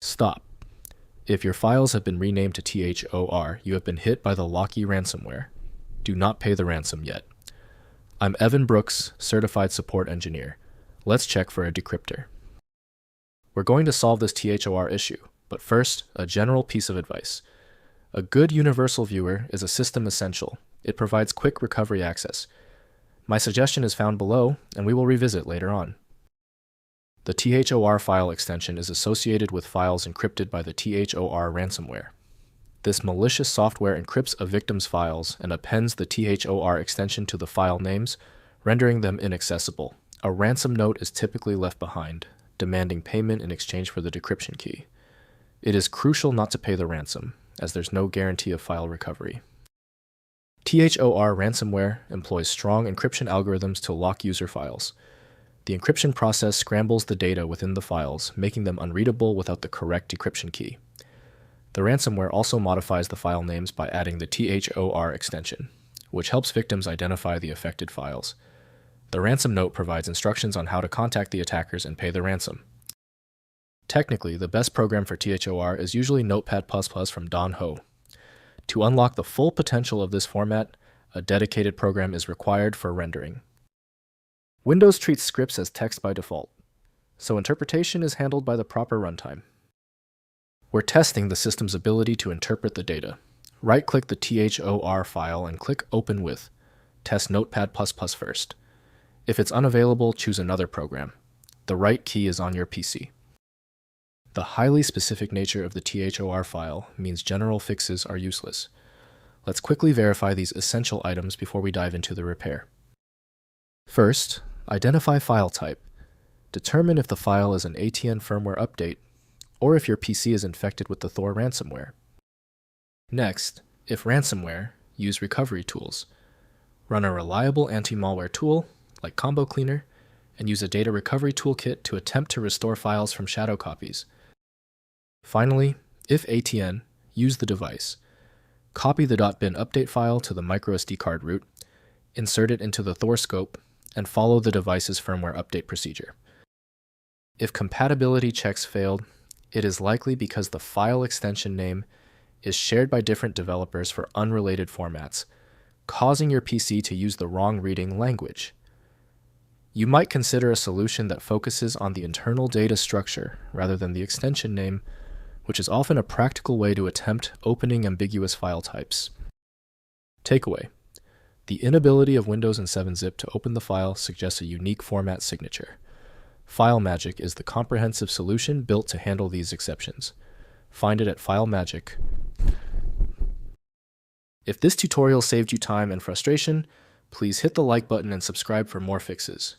Stop. If your files have been renamed to ThOR, you have been hit by the Locky ransomware. Do not pay the ransom yet. I'm Evan Brooks, Certified Support Engineer. Let's check for a decryptor. We're going to solve this ThOR issue, but first, a general piece of advice. A good universal viewer is a system essential. It provides quick recovery access. My suggestion is found below, and we will revisit later on. The ThOR file extension is associated with files encrypted by the ThOR ransomware. This malicious software encrypts a victim's files and appends the ThOR extension to the file names, rendering them inaccessible. A ransom note is typically left behind, demanding payment in exchange for the decryption key. It is crucial not to pay the ransom, as there's no guarantee of file recovery. ThOR ransomware employs strong encryption algorithms to lock user files. The encryption process scrambles the data within the files, making them unreadable without the correct decryption key. The ransomware also modifies the file names by adding the ThOR extension, which helps victims identify the affected files. The ransom note provides instructions on how to contact the attackers and pay the ransom. Technically, the best program for ThOR is usually Notepad++ from Don Ho. To unlock the full potential of this format, a dedicated program is required for rendering. Windows treats scripts as text by default, so interpretation is handled by the proper runtime. We're testing the system's ability to interpret the data. Right-click the ThOR file and click Open With. Test Notepad++ first. If it's unavailable, choose another program. The right key is on your PC. The highly specific nature of the ThOR file means general fixes are useless. Let's quickly verify these essential items before we dive into the repair. First, identify file type. Determine if the file is an ATN Firmware update, or if your PC is infected with the ThOR ransomware. Next, if ransomware, use recovery tools. Run a reliable anti-malware tool, like Combo Cleaner, and use a data recovery toolkit to attempt to restore files from shadow copies. Finally, if ATN, use the device. Copy the .bin update file to the microSD card root, insert it into the ThOR scope, and follow the device's firmware update procedure. If compatibility checks failed, it is likely because the file extension name is shared by different developers for unrelated formats, causing your PC to use the wrong reading language. You might consider a solution that focuses on the internal data structure rather than the extension name, which is often a practical way to attempt opening ambiguous file types. Takeaway: the inability of Windows and 7-zip to open the file suggests a unique format signature. FileMagick is the comprehensive solution built to handle these exceptions. Find it at FileMagick. If this tutorial saved you time and frustration, please hit the like button and subscribe for more fixes.